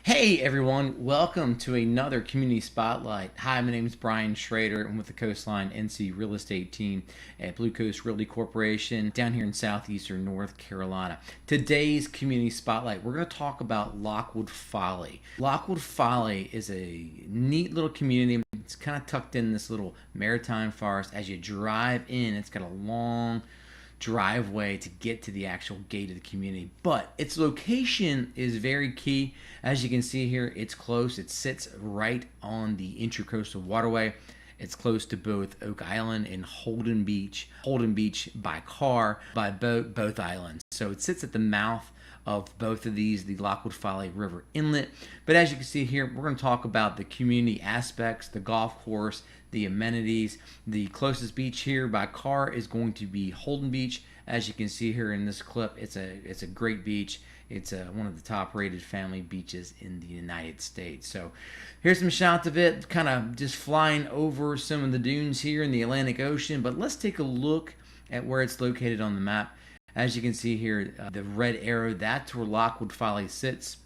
Hey everyone, welcome to another Community Spotlight. Hi, my name is Brian Schrader. I'm with the Coastline NC Real Estate team at BlueCoast Realty Corporation down here in southeastern North Carolina. Today's Community Spotlight, we're going to talk about Lockwood Folly. Lockwood Folly is a neat little community. It's kind of tucked in this little maritime forest. As you drive in, it's got a long driveway to get to the actual gate of the community, but its location is very key. As you can see here, it's close. It sits right on the Intracoastal Waterway. It's close to both Oak Island and Holden Beach. Holden Beach by car, by boat, both islands. So it sits at the mouth of both of these, the Lockwood Folly River Inlet. But as you can see here, we're going to talk about the community aspects, the golf course, the amenities. The closest beach here by car is going to be Holden Beach. As you can see here in this clip, it's a great beach. It's one of the top rated family beaches in the United States. So here's some shots of it, kind of just flying over some of the dunes here in the Atlantic Ocean. But let's take a look at where it's located on the map. As you can see here, the red arrow, that's where Lockwood Folly sits.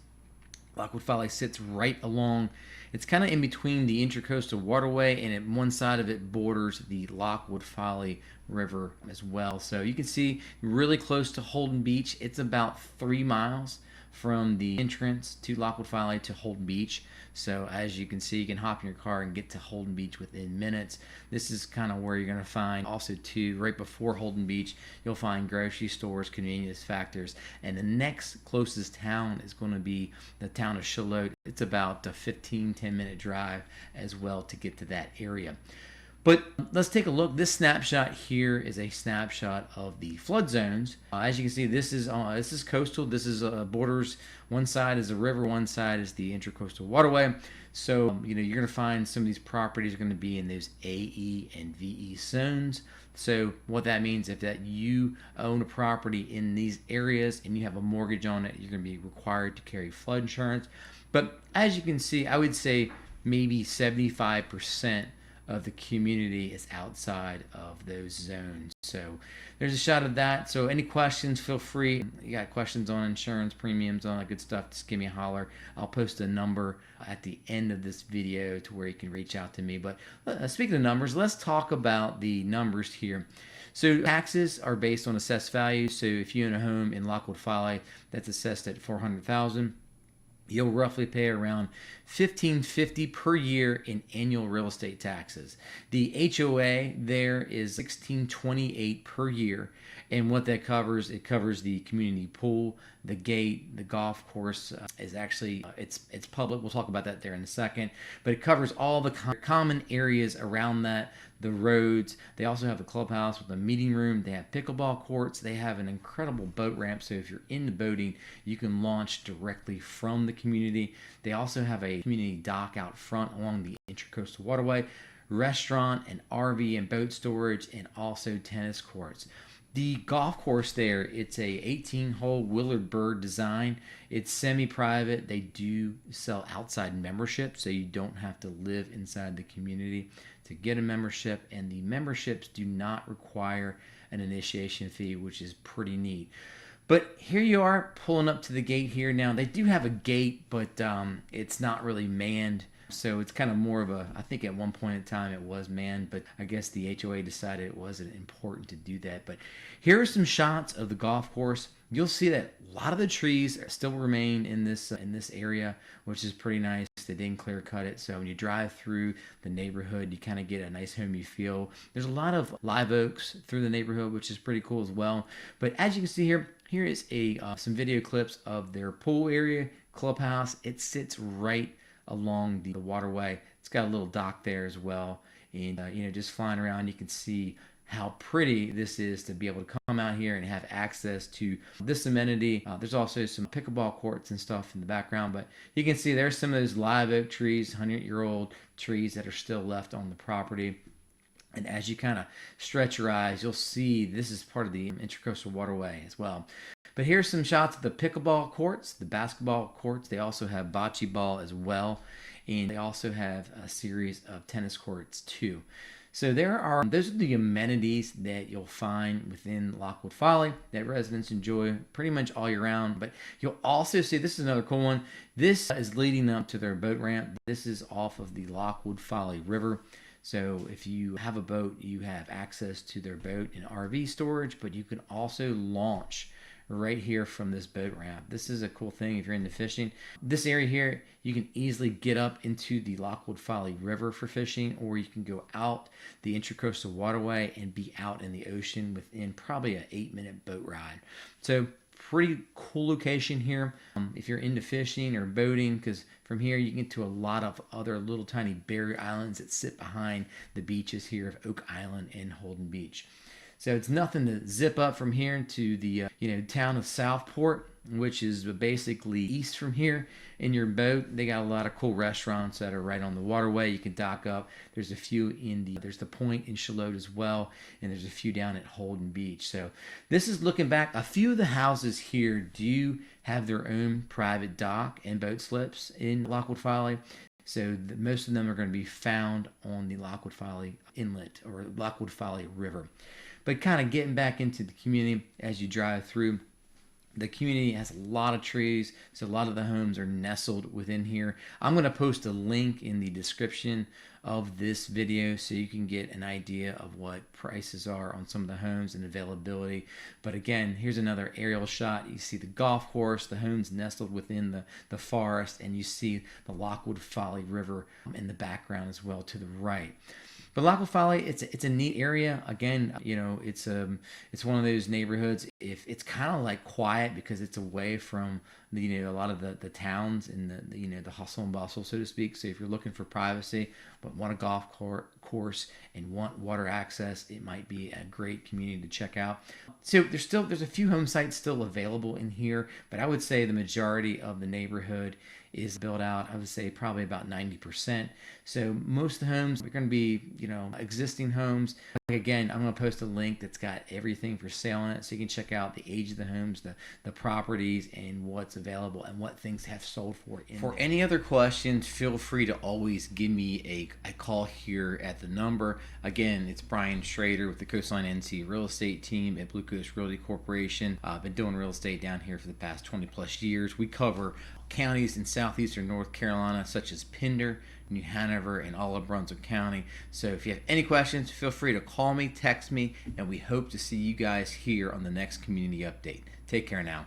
Lockwood Folly sits right along. It's kind of in between the Intracoastal Waterway, and at one side of it borders the Lockwood Folly River as well. So you can see really close to Holden Beach. It's about 3 miles from the entrance to Lockwood Folly to Holden Beach. So as you can see, you can hop in your car and get to Holden Beach within minutes. This is kind of where you're going to find also too, right before Holden Beach, you'll find grocery stores, convenience factors, and the next closest town is going to be the town of Charlotte. It's about a 10-minute drive as well to get to that area. But let's take a look. This snapshot here is a snapshot of the flood zones. As you can see, this is coastal. This is borders. One side is a river, one side is the Intracoastal Waterway. So you're going to find some of these properties are going to be in those AE and VE zones. So what that means, if that you own a property in these areas and you have a mortgage on it, you're going to be required to carry flood insurance. But as you can see, I would say maybe 75% of the community is outside of those zones. So there's a shot of that. So any questions, feel free. You got questions on insurance premiums, all that good stuff, just give me a holler. I'll post a number at the end of this video to where you can reach out to me. But speaking of numbers, let's talk about the numbers here. So taxes are based on assessed value. So if you own a home in Lockwood Folly that's assessed at $400,000, you'll roughly pay around $1,550 per year in annual real estate taxes. The HOA there is $1,628 per year, and what that covers, it covers the community pool, the gate, the golf course is actually it's public. We'll talk about that there in a second, but it covers all the common areas around that. The roads. They also have the clubhouse with a meeting room. They have pickleball courts. They have an incredible boat ramp. So if you're into boating, you can launch directly from the community. They also have a community dock out front along the Intracoastal Waterway, restaurant and RV and boat storage, and also tennis courts. The golf course there, it's a 18-hole Willard Bird design. It's semi-private. They do sell outside membership, so you don't have to live inside the community to get a membership, and the memberships do not require an initiation fee, which is pretty neat. But here you are pulling up to the gate here. Now, they do have a gate, but it's not really manned. So it's kind of more of a, I think at one point in time it was manned, but I guess the HOA decided it wasn't important to do that. But here are some shots of the golf course. You'll see that a lot of the trees still remain in this area, which is pretty nice. They didn't clear cut it, so when you drive through the neighborhood, you kind of get a nice homey feel. There's a lot of live oaks through the neighborhood, which is pretty cool as well. But as you can see here, here is some video clips of their pool area, clubhouse. It sits right along the waterway. It's got a little dock there as well, and just flying around, you can see how pretty this is to be able to come out here and have access to this amenity. There's also some pickleball courts and stuff in the background, but you can see there's some of those live oak trees, 100-year-old trees that are still left on the property. And as you kind of stretch your eyes, you'll see this is part of the Intracoastal Waterway as well. But here's some shots of the pickleball courts, the basketball courts. They also have bocce ball as well. And they also have a series of tennis courts too. So those are the amenities that you'll find within Lockwood Folly that residents enjoy pretty much all year round. But you'll also see, this is another cool one. This is leading up to their boat ramp. This is off of the Lockwood Folly River. So if you have a boat, you have access to their boat and RV storage, but you can also launch right here from this boat ramp. This is a cool thing if you're into fishing. This area here, you can easily get up into the Lockwood Folly River for fishing, or you can go out the Intracoastal Waterway and be out in the ocean within probably an 8-minute boat ride. So pretty cool location here if you're into fishing or boating, because from here you can get to a lot of other little tiny barrier islands that sit behind the beaches here of Oak Island and Holden Beach. So it's nothing to zip up from here to the town of Southport, which is basically east from here in your boat. They got a lot of cool restaurants that are right on the waterway. You can dock up. There's a few there's the Point in Charlotte as well, and there's a few down at Holden Beach. So this is looking back. A few of the houses here do have their own private dock and boat slips in Lockwood Folly. So most of them are going to be found on the Lockwood Folly Inlet or Lockwood Folly River. But kind of getting back into the community as you drive through, the community has a lot of trees, so a lot of the homes are nestled within here. I'm going to post a link in the description of this video so you can get an idea of what prices are on some of the homes and availability. But again, here's another aerial shot. You see the golf course, the homes nestled within the forest, and you see the Lockwood Folly River in the background as well to the right. But Lockwood Folly, it's a neat area. Again, it's one of those neighborhoods. If it's kind of like quiet because it's away from a lot of the towns and the hustle and bustle, so to speak. So if you're looking for privacy but want a golf course and want water access, it might be a great community to check out. So there's a few home sites still available in here, but I would say the majority of the neighborhood is built out. I would say probably about 90%. So most of the homes are going to be, existing homes. Again, I'm going to post a link that's got everything for sale in it, so you can check out the age of the homes, the properties, and what's available and what things have sold for. For any other questions, feel free to always give me a call here at the number. Again, it's Brian Schrader with the Coastline NC Real Estate Team at BlueCoast Realty Corporation. I've been doing real estate down here for the past 20 plus years. We cover counties in southeastern North Carolina, such as Pender, New Hanover, and all of Brunswick County. So if you have any questions, feel free to call me, text me, and we hope to see you guys here on the next community update. Take care now.